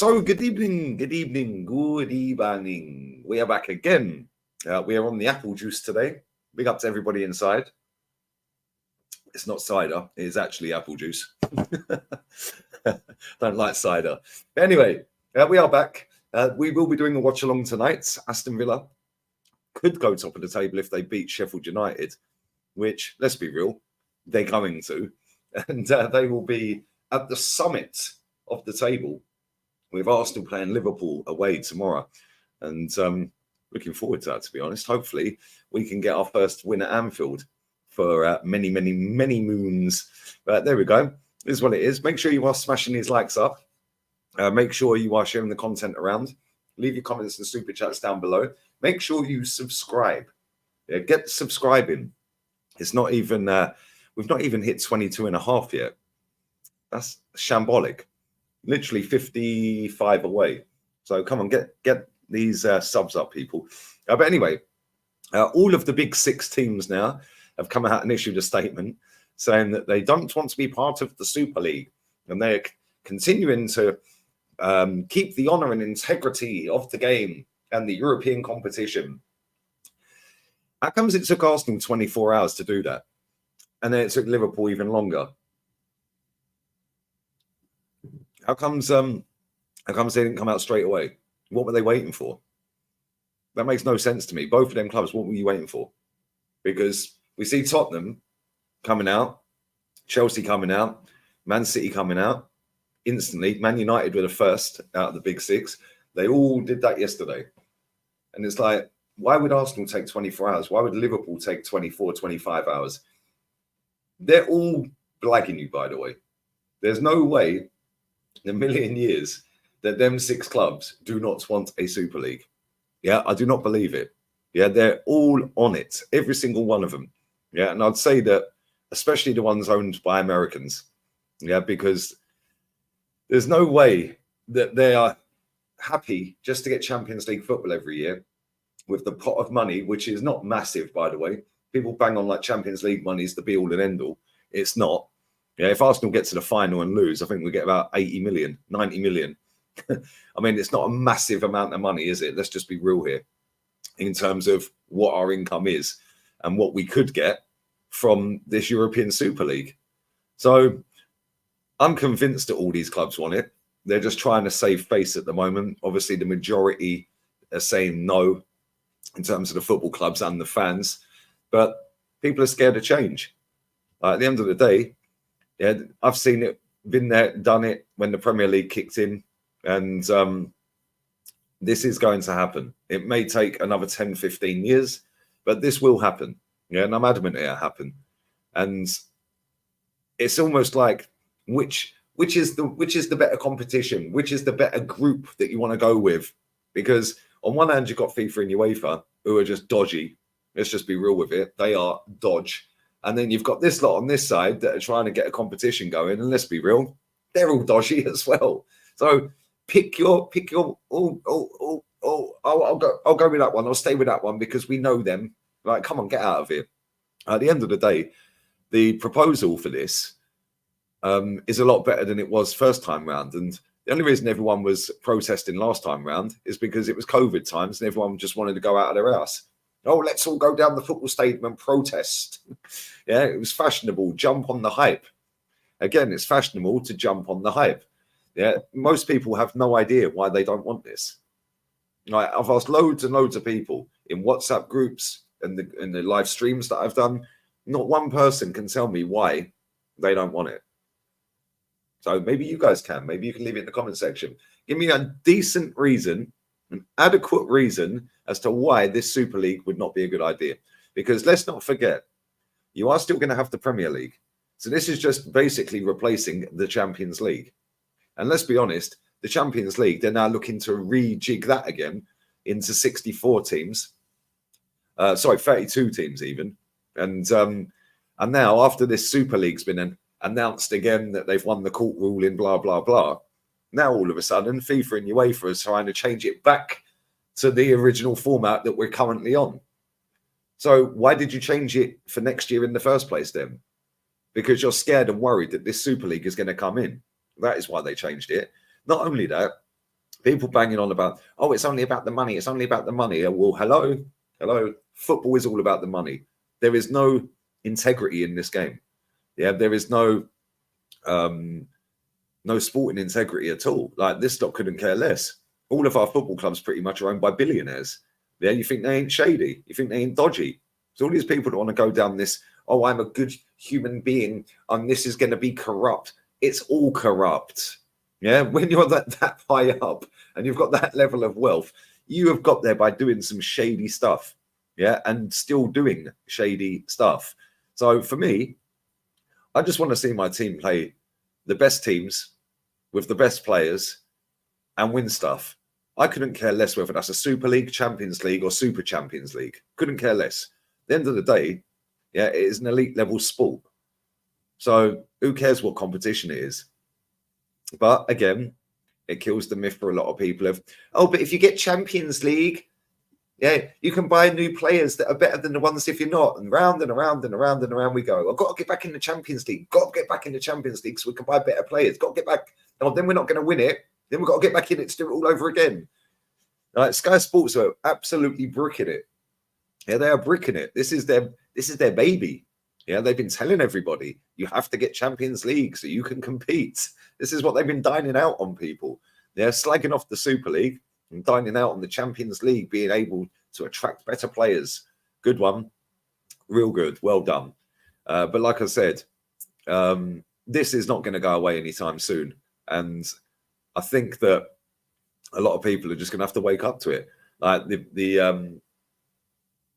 So, good evening. We are back again. We are on the apple juice today. Big up to everybody inside. It's not cider, it is actually apple juice. Don't like cider. But anyway, we are back. We will be doing a watch along tonight. Aston Villa could go top of the table if they beat Sheffield United, which, let's be real, they're going to. And they will be at the summit of the table with Arsenal playing Liverpool away tomorrow. And looking forward to that, to be honest. Hopefully, we can get our first win at Anfield for many moons. But there we go. This is what it is. Make sure you are smashing these likes up. Make sure you are sharing the content around. Leave your comments and super chats down below. Make sure you subscribe. Get subscribing. It's not even, we've not even hit 22 and a half yet. That's shambolic. Literally 55 away. So come on, get these subs up, people. But anyway, all of the big six teams now have come out and issued a statement saying that they don't want to be part of the Super League, and they're continuing to keep the honour and integrity of the game and the European competition. How comes it took Arsenal 24 hours to do that, and then it took Liverpool even longer? How comes they didn't come out straight away? What were they waiting for? That makes no sense to me. Both of them clubs, what were you waiting for? Because we see Tottenham coming out, Chelsea coming out, Man City coming out instantly. Man United were the first out of the big six. They all did that yesterday. And it's like, why would Arsenal take 24 hours? Why would Liverpool take 24, 25 hours? They're all blagging you, by the way. There's no way in a million years that them six clubs do not want a Super League. Yeah, I do not believe it. Yeah, they're all on it, every single one of them. Yeah, and I'd say that especially the ones owned by Americans. Yeah, because there's no way that they are happy just to get Champions League football every year with the pot of money, which is not massive, by the way. People bang on like Champions League money is the be all and end all. It's not. Yeah, if Arsenal get to the final and lose, I think we get about 80 million, 90 million. I mean, it's not a massive amount of money, is it? Let's just be real here in terms of what our income is and what we could get from this European Super League. So I'm convinced that all these clubs want it. They're just trying to save face at the moment. Obviously, the majority are saying no in terms of the football clubs and the fans, but people are scared of change. At the end of the day, yeah, I've seen it, been there, done it when the Premier League kicked in, and this is going to happen. It may take another 10, 15 years, but this will happen. Yeah, and I'm adamant it'll happen. And it's almost like which is the better competition, which is the better group that you want to go with? Because on one hand, you've got FIFA and UEFA, who are just dodgy. Let's just be real with it. They are dodge. And then you've got this lot on this side that are trying to get a competition going. And let's be real, they're all dodgy as well. So pick your. I'll go with that one. I'll stay with that one because we know them. Like, come on, get out of here. At the end of the day, the proposal for this is a lot better than it was first time round. And the only reason everyone was protesting last time round is because it was COVID times and everyone just wanted to go out of their house. Oh, let's all go down the football stadium and protest. Yeah, it was fashionable. Jump on the hype. Again, it's fashionable to jump on the hype. Yeah, most people have no idea why they don't want this. Like, I've asked loads and loads of people in WhatsApp groups and the live streams that I've done. Not one person can tell me why they don't want it. So maybe you guys can. Maybe you can leave it in the comment section. Give me a decent reason, an adequate reason as to why this Super League would not be a good idea. Because let's not forget, you are still going to have the Premier League. So this is just basically replacing the Champions League. And let's be honest, the Champions League, they're now looking to rejig that again into 64 teams. 32 teams even. And now after this Super League's been announced again that they've won the court ruling, blah, blah, blah. Now all of a sudden, FIFA and UEFA are trying to change it back to the original format that we're currently on. So why did you change it for next year in the first place then? Because you're scared and worried that this Super League is going to come in. That is why they changed it. Not only that, People banging on about, oh, it's only about the money. It's only about the money. Well, hello. Football is all about the money. There is no integrity in this game. Yeah, there is no sporting integrity at all. Like, this lot couldn't care less. All of our football clubs pretty much are owned by billionaires. Yeah, you think they ain't shady? You think they ain't dodgy? So all these people that want to go down this, oh, I'm a good human being, and this is going to be corrupt. It's all corrupt. Yeah, when you're that high up and you've got that level of wealth, you have got there by doing some shady stuff. Yeah, and still doing shady stuff. So for me, I just want to see my team play the best teams with the best players and win stuff. I couldn't care less whether that's a Super League, Champions League, or Super Champions League. Couldn't care less. At the end of the day, yeah, it is an elite level sport. So who cares what competition it is? But again, it kills the myth for a lot of people of, oh, but if you get Champions League, yeah, you can buy new players that are better than the ones if you're not. And round and around and around and around we go. I've got to get back in the Champions League. Got to get back in the Champions League so we can buy better players. Got to get back. Oh, then we're not going to win it. Then we've got to get back in it to do it all over again. Sky Sports are absolutely bricking it. Yeah, they are bricking it. This is their baby. Yeah, they've been telling everybody, you have to get Champions League so you can compete. This is what they've been dining out on people. They're slagging off the Super League and dining out on the Champions League, being able to attract better players. Good one. Real good. Well done. But like I said, this is not going to go away anytime soon. And I think that a lot of people are just going to have to wake up to it. Like the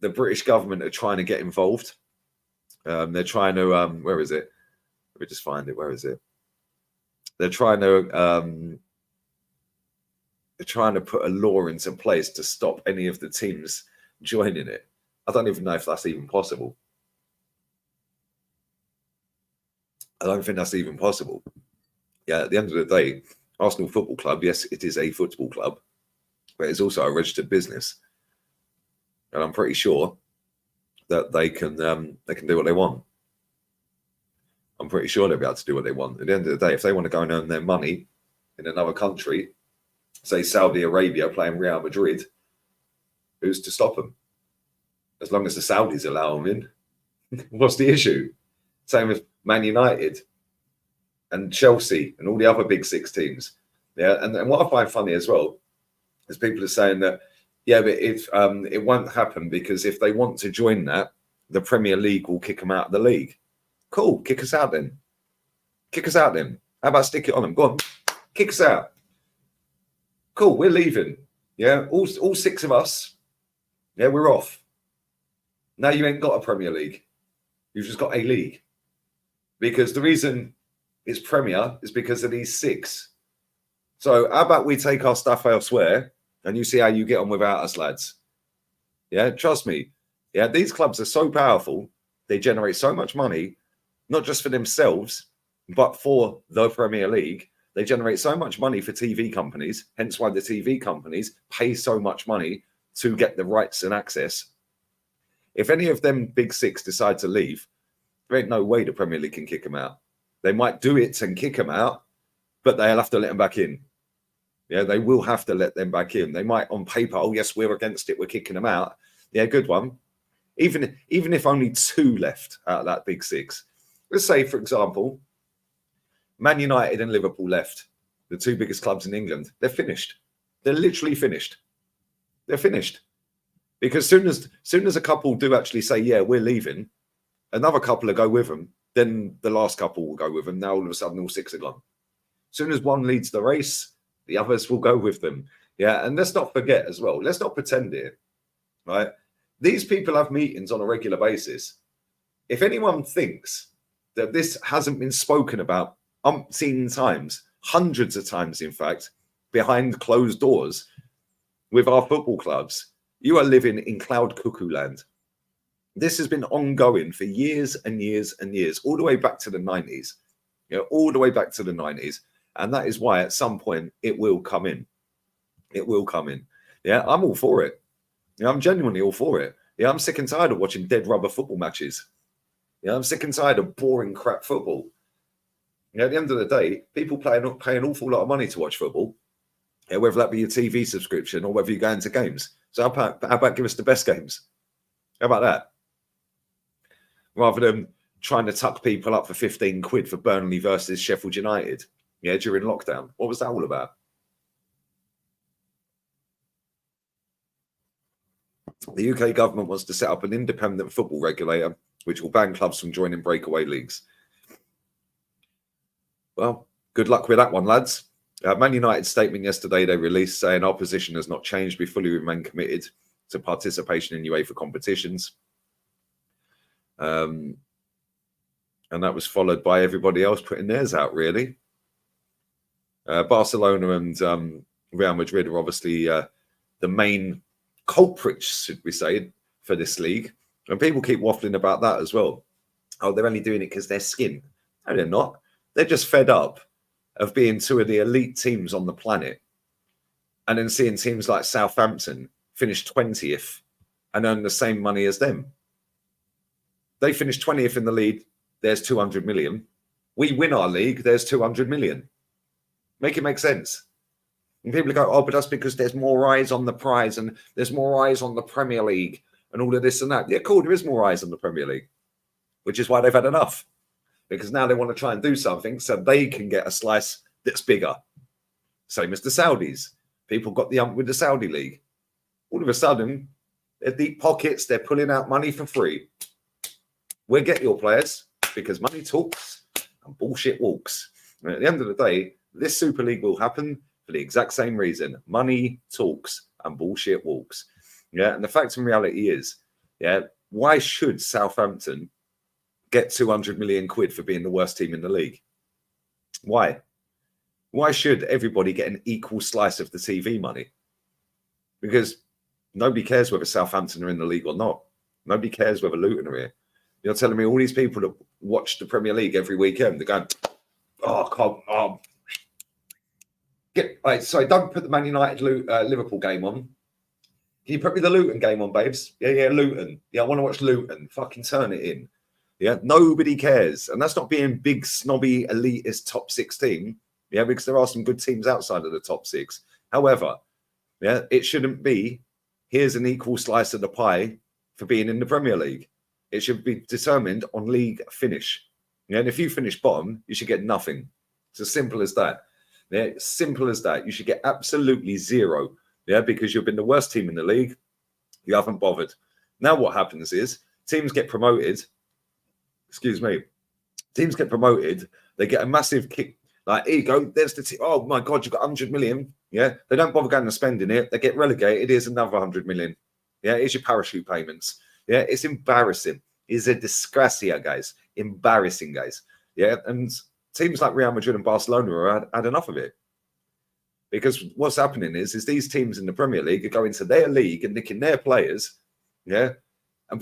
British government are trying to get involved. They're trying to, where is it? Let me just find it. Where is it? They're trying to put a law into place to stop any of the teams joining it. I don't even know if that's even possible. I don't think that's even possible. Yeah, at the end of the day, Arsenal Football Club, yes, it is a football club, but it's also a registered business. And I'm pretty sure that they can do what they want. I'm pretty sure they'll be able to do what they want. At the end of the day, if they want to go and earn their money in another country, say Saudi Arabia playing Real Madrid, who's to stop them? As long as the Saudis allow them in. What's the issue? Same with Man United and Chelsea and all the other big six teams. Yeah, and what I find funny as well is people are saying that, yeah, but if it won't happen because if they want to join that, the Premier League will kick them out of the league. Cool, kick us out then. Kick us out then. How about stick it on them? Go on, kick us out. Cool, we're leaving. Yeah, all six of us. Yeah, we're off. Now you ain't got a Premier League. You've just got a league. Because the reason it's Premier is because of these six. So how about we take our stuff elsewhere and you see how you get on without us, lads? Yeah, trust me. Yeah, these clubs are so powerful. They generate so much money, not just for themselves, but for the Premier League. They generate so much money for TV companies, hence why the TV companies pay so much money to get the rights and access. If any of them big six decide to leave, there ain't no way the Premier League can kick them out. They might do it and kick them out, but they'll have to let them back in. Yeah, they will have to let them back in. They might on paper, oh yes, we're against it, we're kicking them out. Yeah, good one. Even if only two left out of that big six. Let's say, for example, Man United and Liverpool left, the two biggest clubs in England. They're finished. They're literally finished. They're finished. Because soon as a couple do actually say, yeah, we're leaving, another couple will go with them, then the last couple will go with them. Now all of a sudden all six are gone. As soon as one leads the race, the others will go with them. Yeah, and let's not forget as well, let's not pretend here, right? These people have meetings on a regular basis. If anyone thinks that this hasn't been spoken about umpteen times, hundreds of times, in fact, behind closed doors with our football clubs, you are living in cloud cuckoo land. This has been ongoing for years and years and years, all the way back to the 90s. You know, all the way back to the 90s. And that is why at some point it will come in. It will come in. Yeah, I'm all for it. Yeah, I'm genuinely all for it. Yeah, I'm sick and tired of watching dead rubber football matches. Yeah, I'm sick and tired of boring crap football. You know, at the end of the day, people pay an awful lot of money to watch football. whether that be your TV subscription or whether you go into games. So how about give us the best games? How about that? Rather than trying to tuck people up for 15 quid for Burnley versus Sheffield United, during lockdown. What was that all about? The UK government wants to set up an independent football regulator which will ban clubs from joining breakaway leagues. Well, good luck with that one, lads. Man United's statement yesterday they released saying our position has not changed. We fully remain committed to participation in UEFA competitions. And that was followed by everybody else putting theirs out, really. Barcelona and Real Madrid are obviously the main culprits, should we say, for this league. And people keep waffling about that as well. Oh, they're only doing it because they're skin. No, they're not. They're just fed up of being two of the elite teams on the planet and then seeing teams like Southampton finish 20th and earn the same money as them. They finish 20th in the league, there's 200 million. We win our league, there's 200 million. Make it make sense. And people go, oh, but that's because there's more eyes on the prize and there's more eyes on the Premier League and all of this and that. Yeah, cool, there is more eyes on the Premier League, which is why they've had enough. Because now they want to try and do something so they can get a slice that's bigger. Same as the Saudis. People got the ump with the Saudi league. All of a sudden, they're deep pockets. They're pulling out money for free. We'll get your players because money talks and bullshit walks. And at the end of the day, this Super League will happen for the exact same reason. Money talks and bullshit walks. Yeah, and the fact and reality is, why should Southampton get 200 million quid for being the worst team in the league? Why? Why should everybody get an equal slice of the TV money? Because nobody cares whether Southampton are in the league or not. Nobody cares whether Luton are here. You're telling me all these people that watch the Premier League every weekend, they're going, oh, come on. Sorry, don't put the Man United Liverpool game on. Can you put me the Luton game on, babes? Yeah, Luton. Yeah, I want to watch Luton. Fucking turn it in. Yeah, nobody cares. And that's not being big, snobby, elitist top 6 team. Yeah, because there are some good teams outside of the top 6. However, it shouldn't be, here's an equal slice of the pie for being in the Premier League. It should be determined on league finish. Yeah, and if you finish bottom, you should get nothing. It's as simple as that. Yeah, simple as that. You should get absolutely zero. Yeah, because you've been the worst team in the league. You haven't bothered. Now what happens is teams get promoted. Excuse me. Teams get promoted. They get a massive kick. Like, here you go. There's the team. Oh my God, you've got 100 million. Yeah. They don't bother going and spending it. They get relegated. Here's another 100 million. Yeah. Here's your parachute payments. Yeah. It's embarrassing. It's a disgrace here, guys. Embarrassing, guys. Yeah. And teams like Real Madrid and Barcelona had enough of it. Because what's happening is these teams in the Premier League are going to their league and nicking their players. Yeah. And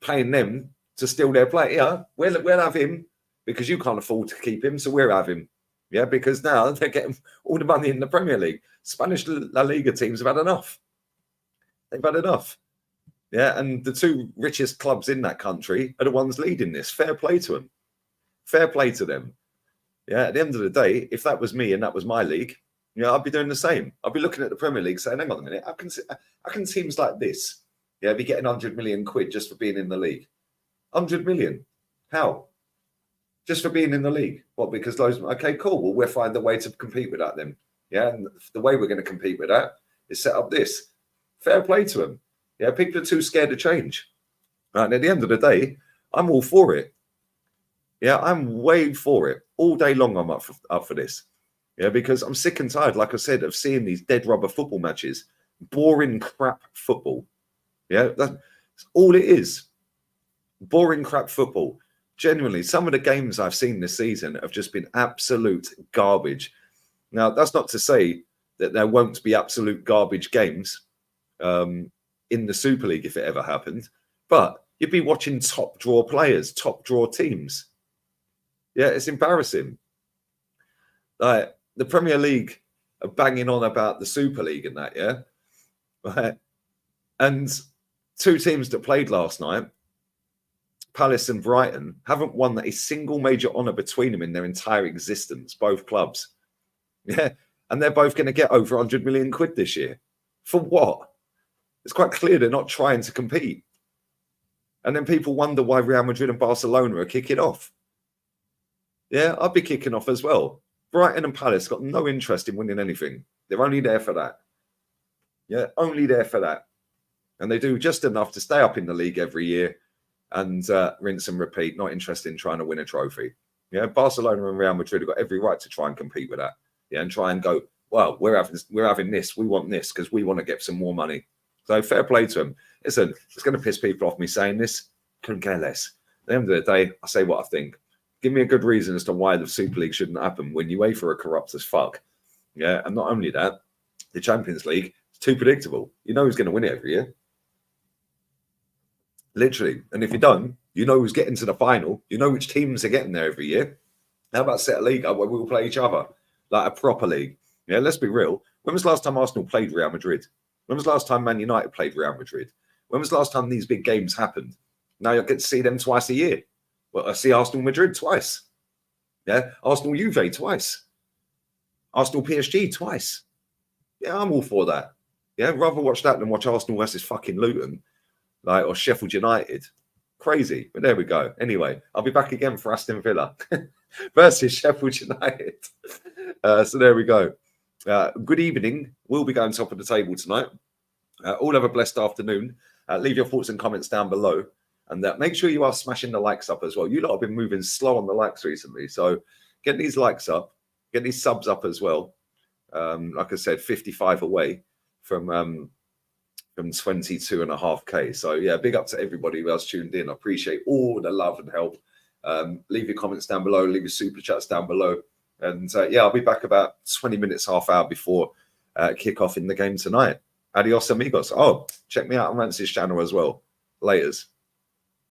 paying them to steal their play. Yeah, we'll have him because you can't afford to keep him, so we'll have him. Yeah, because now they're getting all the money in the Premier League. Spanish La Liga teams have had enough. They've had enough. Yeah, and the 2 richest clubs in that country are the ones leading this. Fair play to them. Fair play to them. Yeah, at the end of the day, if that was me and that was my league, I'd be doing the same. I'd be looking at the Premier League saying, hang on a minute, how can teams like this, be getting 100 million quid just for being in the league? 100 million. How? Just for being in the league. What? Because those, okay, cool. Well, we'll find a way to compete with that then. Yeah. And the way we're going to compete with that is set up this. Fair play to them. Yeah. People are too scared to change. Right. And at the end of the day, I'm all for it. Yeah. I'm way for it. All day long, I'm up for this. Yeah. Because I'm sick and tired, like I said, of seeing these dead rubber football matches. Boring crap football. Yeah. That's all it is. Boring crap football. Genuinely, some of the games I've seen this season have just been absolute garbage. Now, that's not to say that there won't be absolute garbage games in the Super League if it ever happened, but you'd be watching top draw players, top draw teams. Yeah, it's embarrassing. Like the Premier League are banging on about the Super League and that, yeah? Right. And 2 teams that played last night, Palace and Brighton, haven't won a single major honour between them in their entire existence, both clubs. Yeah. and they're both going to get over 100 million quid this year. For what? It's quite clear they're not trying to compete. And then people wonder why Real Madrid and Barcelona are kicking off. Yeah, I'd be kicking off as well. Brighton and Palace got no interest in winning anything. They're only there for that. Yeah, only there for that. And they do just enough to stay up in the league every year and rinse and repeat, not interested in trying to win a trophy. Yeah, Barcelona and Real Madrid have got every right to try and compete with that. Yeah, and try and go, well, we're having this, we want this because we want to get some more money. So fair play to them. Listen, it's going to piss people off me saying this. Couldn't care less. At the end of the day, I say what I think. Give me a good reason as to why the Super League shouldn't happen when UEFA are corrupt as fuck. Yeah, and not only that, the Champions League is too predictable. You know who's going to win it every year. Literally. And if you don't, you know who's getting to the final. You know which teams are getting there every year. How about set a league up where we will play each other? Like a proper league. Yeah, let's be real. When was the last time Arsenal played Real Madrid? When was the last time Man United played Real Madrid? When was the last time these big games happened? Now you'll get to see them twice a year. Well, I see Arsenal Madrid twice. Yeah, Arsenal Juve twice. Arsenal PSG twice. Yeah, I'm all for that. Yeah, rather watch that than watch Arsenal versus fucking Luton, like, or Sheffield United. Crazy, but there we go. Anyway, I'll be back again for Aston Villa versus Sheffield United. So there we go. Good evening. We'll be going top of the table tonight. All have a blessed afternoon. Leave your thoughts and comments down below. And make sure you are smashing the likes up as well. You lot have been moving slow on the likes recently. So get these likes up. Get these subs up as well. Like I said, 55 away from 22.5K. So yeah, big up to everybody who else tuned in. I appreciate all the love and help. Leave your comments down below. Leave your super chats down below. And yeah, I'll be back about 20 minutes, half hour before kick-off in the game tonight. Adios, amigos. Oh, check me out on Rance's channel as well. Laters.